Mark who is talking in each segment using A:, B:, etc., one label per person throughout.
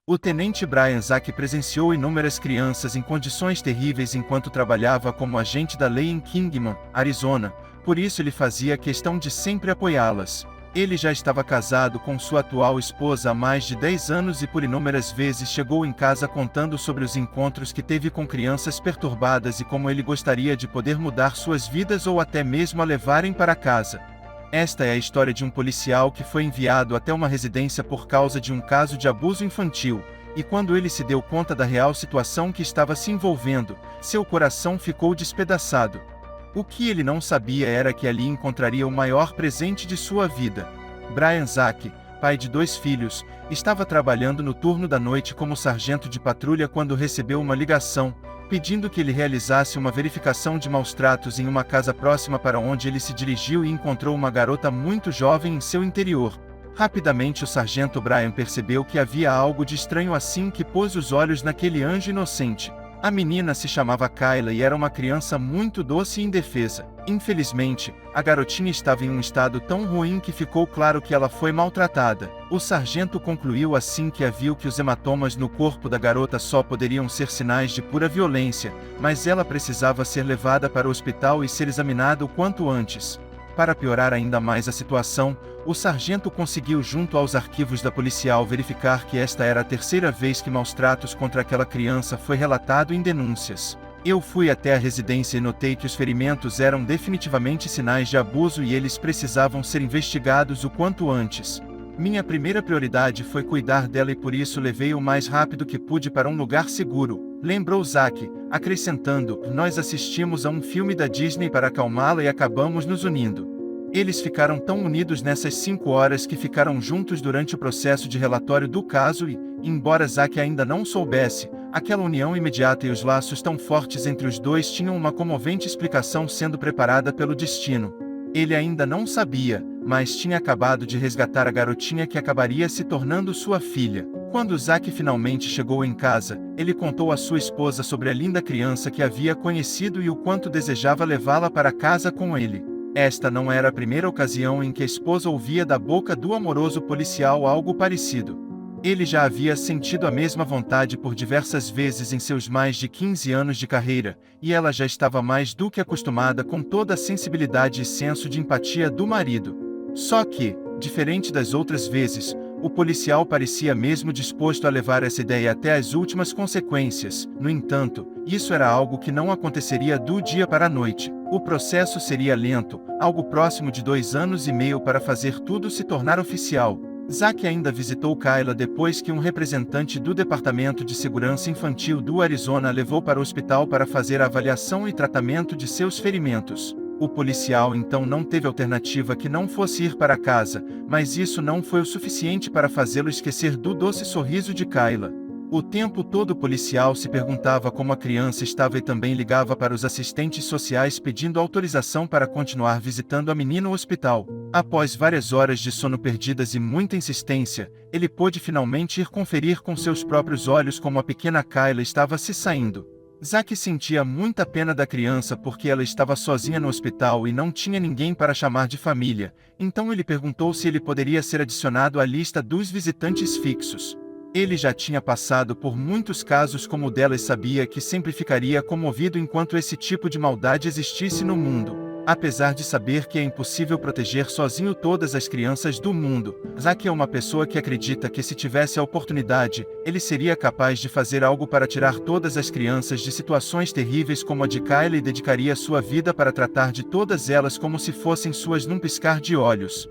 A: O tenente Brian Zack presenciou inúmeras crianças em condições terríveis enquanto trabalhava como agente da lei em Kingman, Arizona, por isso ele fazia questão de sempre apoiá-las. Ele já estava casado com sua atual esposa há mais de 10 anos e por inúmeras vezes chegou em casa contando sobre os encontros que teve com crianças perturbadas e como ele gostaria de poder mudar suas vidas ou até mesmo a levarem para casa. Esta é a história de um policial que foi enviado até uma residência por causa de um caso de abuso infantil, e quando ele se deu conta da real situação que estava se envolvendo, seu coração ficou despedaçado. O que ele não sabia era que ali encontraria o maior presente de sua vida. Brian Zack, pai de 2 filhos, estava trabalhando no turno da noite como sargento de patrulha quando recebeu uma ligação, pedindo que ele realizasse uma verificação de maus-tratos em uma casa próxima para onde ele se dirigiu e encontrou uma garota muito jovem em seu interior. Rapidamente o sargento Brian percebeu que havia algo de estranho assim que pôs os olhos naquele anjo inocente. A menina se chamava Kayla e era uma criança muito doce e indefesa. Infelizmente, a garotinha estava em um estado tão ruim que ficou claro que ela foi maltratada. O sargento concluiu assim que viu que os hematomas no corpo da garota só poderiam ser sinais de pura violência, mas ela precisava ser levada para o hospital e ser examinada o quanto antes. Para piorar ainda mais a situação, o sargento conseguiu junto aos arquivos da policial verificar que esta era a 3ª vez que maus-tratos contra aquela criança foi relatado em denúncias. Eu fui até a residência e notei que os ferimentos eram definitivamente sinais de abuso e eles precisavam ser investigados o quanto antes. Minha primeira prioridade foi cuidar dela e por isso levei o mais rápido que pude para um lugar seguro, lembrou Zack, acrescentando, nós assistimos a um filme da Disney para acalmá-la e acabamos nos unindo. Eles ficaram tão unidos nessas 5 horas que ficaram juntos durante o processo de relatório do caso e, embora Zack ainda não soubesse, aquela união imediata e os laços tão fortes entre os dois tinham uma comovente explicação sendo preparada pelo destino. Ele ainda não sabia, mas tinha acabado de resgatar a garotinha que acabaria se tornando sua filha. Quando Zack finalmente chegou em casa, ele contou à sua esposa sobre a linda criança que havia conhecido e o quanto desejava levá-la para casa com ele. Esta não era a primeira ocasião em que a esposa ouvia da boca do amoroso policial algo parecido. Ele já havia sentido a mesma vontade por diversas vezes em seus mais de 15 anos de carreira, e ela já estava mais do que acostumada com toda a sensibilidade e senso de empatia do marido. Só que, diferente das outras vezes, o policial parecia mesmo disposto a levar essa ideia até as últimas consequências. No entanto, isso era algo que não aconteceria do dia para a noite. O processo seria lento, algo próximo de 2 anos e meio para fazer tudo se tornar oficial. Zack ainda visitou Kayla depois que um representante do Departamento de Segurança Infantil do Arizona a levou para o hospital para fazer a avaliação e tratamento de seus ferimentos. O policial então não teve alternativa que não fosse ir para casa, mas isso não foi o suficiente para fazê-lo esquecer do doce sorriso de Kayla. O tempo todo o policial se perguntava como a criança estava e também ligava para os assistentes sociais pedindo autorização para continuar visitando a menina no hospital. Após várias horas de sono perdidas e muita insistência, ele pôde finalmente ir conferir com seus próprios olhos como a pequena Kayla estava se saindo. Zack sentia muita pena da criança porque ela estava sozinha no hospital e não tinha ninguém para chamar de família, então ele perguntou se ele poderia ser adicionado à lista dos visitantes fixos. Ele já tinha passado por muitos casos como o dela e sabia que sempre ficaria comovido enquanto esse tipo de maldade existisse no mundo. Apesar de saber que é impossível proteger sozinho todas as crianças do mundo, Zack é uma pessoa que acredita que se tivesse a oportunidade, ele seria capaz de fazer algo para tirar todas as crianças de situações terríveis como a de Kayla e dedicaria sua vida para tratar de todas elas como se fossem suas num piscar de olhos.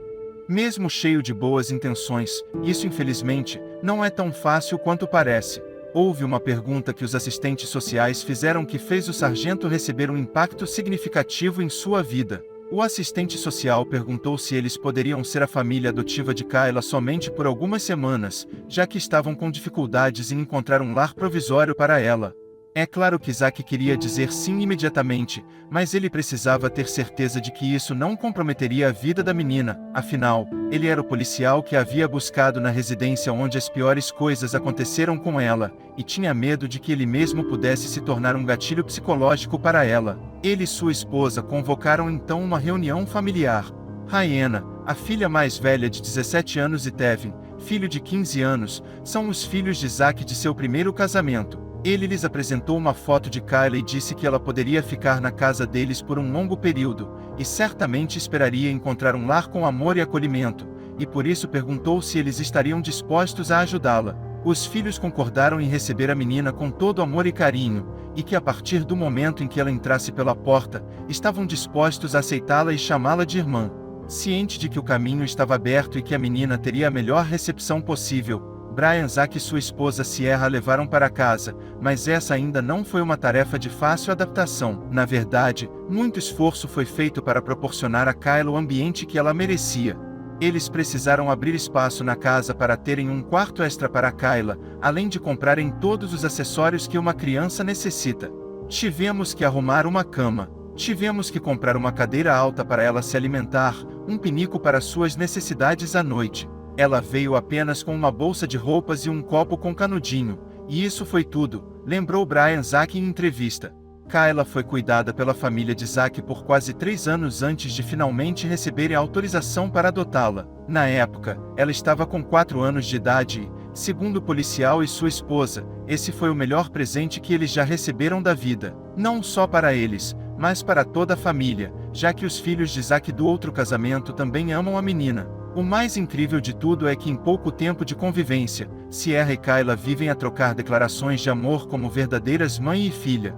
A: Mesmo cheio de boas intenções, isso infelizmente, não é tão fácil quanto parece. Houve uma pergunta que os assistentes sociais fizeram que fez o sargento receber um impacto significativo em sua vida. O assistente social perguntou se eles poderiam ser a família adotiva de Kayla somente por algumas semanas, já que estavam com dificuldades em encontrar um lar provisório para ela. É claro que Zack queria dizer sim imediatamente, mas ele precisava ter certeza de que isso não comprometeria a vida da menina, afinal, ele era o policial que havia buscado na residência onde as piores coisas aconteceram com ela, e tinha medo de que ele mesmo pudesse se tornar um gatilho psicológico para ela. Ele e sua esposa convocaram então uma reunião familiar. Raena, a filha mais velha de 17 anos e Tevin, filho de 15 anos, são os filhos de Zack de seu primeiro casamento. Ele lhes apresentou uma foto de Kayla e disse que ela poderia ficar na casa deles por um longo período, e certamente esperaria encontrar um lar com amor e acolhimento, e por isso perguntou se eles estariam dispostos a ajudá-la. Os filhos concordaram em receber a menina com todo amor e carinho, e que a partir do momento em que ela entrasse pela porta, estavam dispostos a aceitá-la e chamá-la de irmã. Ciente de que o caminho estava aberto e que a menina teria a melhor recepção possível, Brian, Zack e sua esposa Sierra a levaram para casa, mas essa ainda não foi uma tarefa de fácil adaptação. Na verdade, muito esforço foi feito para proporcionar a Kayla o ambiente que ela merecia. Eles precisaram abrir espaço na casa para terem um quarto extra para Kayla, além de comprarem todos os acessórios que uma criança necessita. Tivemos que arrumar uma cama. Tivemos que comprar uma cadeira alta para ela se alimentar, um pinico para suas necessidades à noite. Ela veio apenas com uma bolsa de roupas e um copo com canudinho, e isso foi tudo, lembrou Brian Zack em entrevista. Kayla foi cuidada pela família de Zack por quase 3 anos antes de finalmente receberem a autorização para adotá-la. Na época, ela estava com 4 anos de idade e, segundo o policial e sua esposa, esse foi o melhor presente que eles já receberam da vida. Não só para eles, mas para toda a família, já que os filhos de Zack do outro casamento também amam a menina. O mais incrível de tudo é que em pouco tempo de convivência, Sierra e Kayla vivem a trocar declarações de amor como verdadeiras mãe e filha.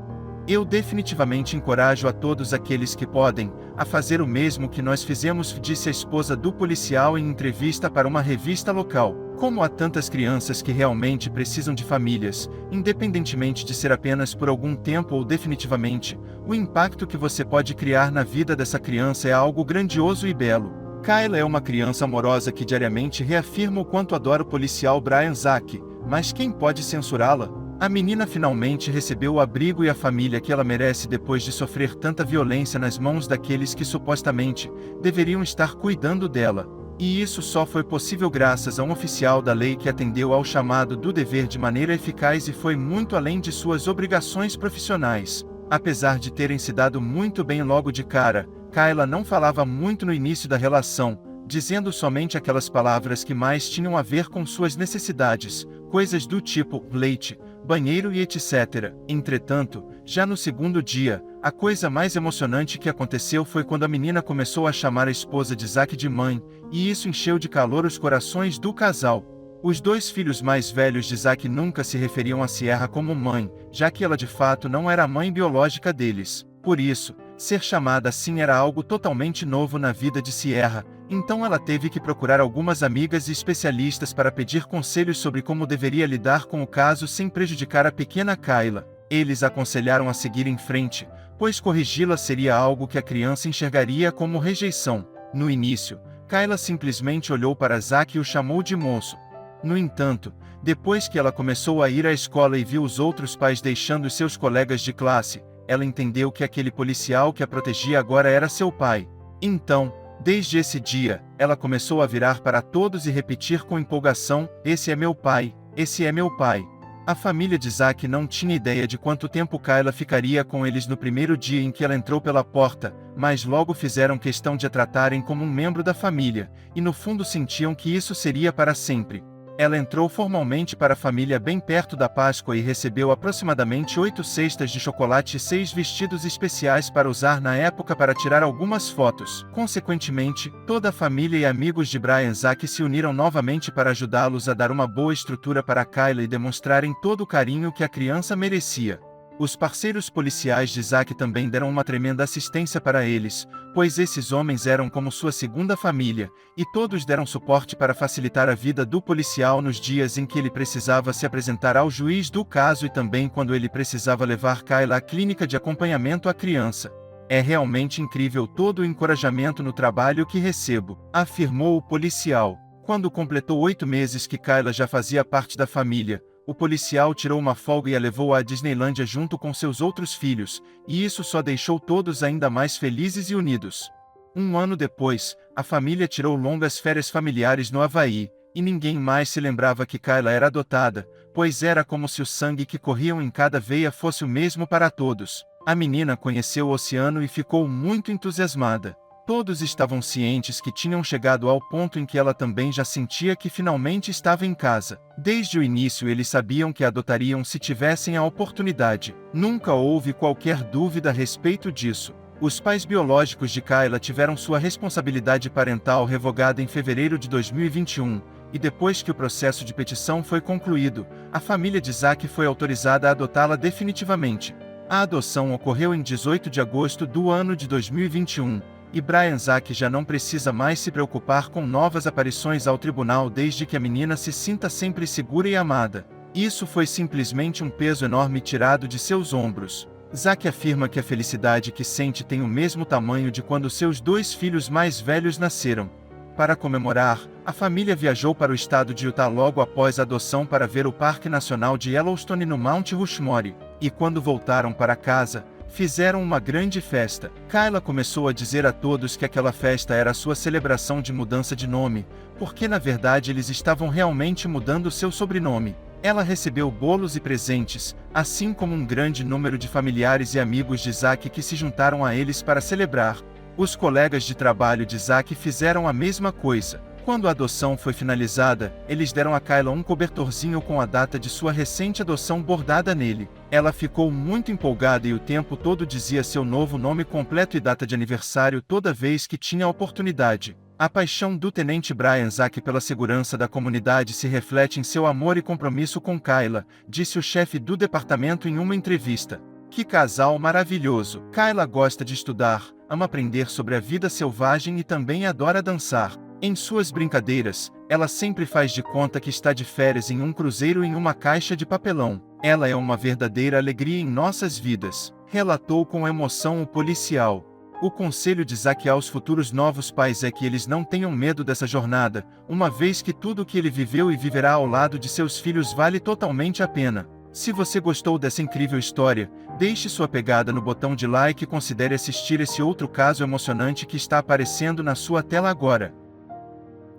A: Eu definitivamente encorajo a todos aqueles que podem, a fazer o mesmo que nós fizemos, disse a esposa do policial em entrevista para uma revista local. Como há tantas crianças que realmente precisam de famílias, independentemente de ser apenas por algum tempo ou definitivamente, o impacto que você pode criar na vida dessa criança é algo grandioso e belo. Kayla é uma criança amorosa que diariamente reafirma o quanto adora o policial Brian Zack, mas quem pode censurá-la? A menina finalmente recebeu o abrigo e a família que ela merece depois de sofrer tanta violência nas mãos daqueles que supostamente deveriam estar cuidando dela. E isso só foi possível graças a um oficial da lei que atendeu ao chamado do dever de maneira eficaz e foi muito além de suas obrigações profissionais. Apesar de terem se dado muito bem logo de cara, Kayla não falava muito no início da relação, dizendo somente aquelas palavras que mais tinham a ver com suas necessidades, coisas do tipo leite, banheiro e etc. Entretanto, já no segundo dia, a coisa mais emocionante que aconteceu foi quando a menina começou a chamar a esposa de Zack de mãe, e isso encheu de calor os corações do casal. Os 2 filhos mais velhos de Zack nunca se referiam a Sierra como mãe, já que ela de fato não era a mãe biológica deles. Por isso, ser chamada assim era algo totalmente novo na vida de Sierra, então ela teve que procurar algumas amigas e especialistas para pedir conselhos sobre como deveria lidar com o caso sem prejudicar a pequena Kayla. Eles aconselharam a seguir em frente, pois corrigi-la seria algo que a criança enxergaria como rejeição. No início, Kayla simplesmente olhou para Zack e o chamou de moço. No entanto, depois que ela começou a ir à escola e viu os outros pais deixando seus colegas de classe, ela entendeu que aquele policial que a protegia agora era seu pai. Então, desde esse dia, ela começou a virar para todos e repetir com empolgação: "Esse é meu pai, esse é meu pai." A família de Zack não tinha ideia de quanto tempo Kayla ficaria com eles no primeiro dia em que ela entrou pela porta, mas logo fizeram questão de a tratarem como um membro da família, e no fundo sentiam que isso seria para sempre. Ela entrou formalmente para a família bem perto da Páscoa e recebeu aproximadamente 8 cestas de chocolate e 6 vestidos especiais para usar na época para tirar algumas fotos. Consequentemente, toda a família e amigos de Brian Zack se uniram novamente para ajudá-los a dar uma boa estrutura para Kayla e demonstrarem todo o carinho que a criança merecia. Os parceiros policiais de Zack também deram uma tremenda assistência para eles, pois esses homens eram como sua segunda família, e todos deram suporte para facilitar a vida do policial nos dias em que ele precisava se apresentar ao juiz do caso e também quando ele precisava levar Kayla à clínica de acompanhamento à criança. "É realmente incrível todo o encorajamento no trabalho que recebo", afirmou o policial. Quando completou 8 meses que Kayla já fazia parte da família, o policial tirou uma folga e a levou à Disneylândia junto com seus outros filhos, e isso só deixou todos ainda mais felizes e unidos. Um ano depois, a família tirou longas férias familiares no Havaí, e ninguém mais se lembrava que Kayla era adotada, pois era como se o sangue que corria em cada veia fosse o mesmo para todos. A menina conheceu o oceano e ficou muito entusiasmada. Todos estavam cientes que tinham chegado ao ponto em que ela também já sentia que finalmente estava em casa. Desde o início eles sabiam que a adotariam se tivessem a oportunidade. Nunca houve qualquer dúvida a respeito disso. Os pais biológicos de Kayla tiveram sua responsabilidade parental revogada em fevereiro de 2021, e depois que o processo de petição foi concluído, a família de Zack foi autorizada a adotá-la definitivamente. A adoção ocorreu em 18 de agosto do ano de 2021, e Brian Zack já não precisa mais se preocupar com novas aparições ao tribunal desde que a menina se sinta sempre segura e amada. Isso foi simplesmente um peso enorme tirado de seus ombros. Zack afirma que a felicidade que sente tem o mesmo tamanho de quando seus 2 filhos mais velhos nasceram. Para comemorar, a família viajou para o estado de Utah logo após a adoção para ver o Parque Nacional de Yellowstone no Monte Rushmore, e quando voltaram para casa, fizeram uma grande festa. Kayla começou a dizer a todos que aquela festa era sua celebração de mudança de nome, porque na verdade eles estavam realmente mudando seu sobrenome. Ela recebeu bolos e presentes, assim como um grande número de familiares e amigos de Zack que se juntaram a eles para celebrar. Os colegas de trabalho de Zack fizeram a mesma coisa. Quando a adoção foi finalizada, eles deram a Kayla um cobertorzinho com a data de sua recente adoção bordada nele. Ela ficou muito empolgada e o tempo todo dizia seu novo nome completo e data de aniversário toda vez que tinha a oportunidade. A paixão do tenente Brian Zack pela segurança da comunidade se reflete em seu amor e compromisso com Kayla, disse o chefe do departamento em uma entrevista. Que casal maravilhoso! Kayla gosta de estudar, ama aprender sobre a vida selvagem e também adora dançar. Em suas brincadeiras, ela sempre faz de conta que está de férias em um cruzeiro em uma caixa de papelão. Ela é uma verdadeira alegria em nossas vidas, relatou com emoção o policial. O conselho de Zack aos futuros novos pais é que eles não tenham medo dessa jornada, uma vez que tudo o que ele viveu e viverá ao lado de seus filhos vale totalmente a pena. Se você gostou dessa incrível história, deixe sua pegada no botão de like e considere assistir esse outro caso emocionante que está aparecendo na sua tela agora.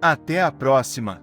A: Até a próxima!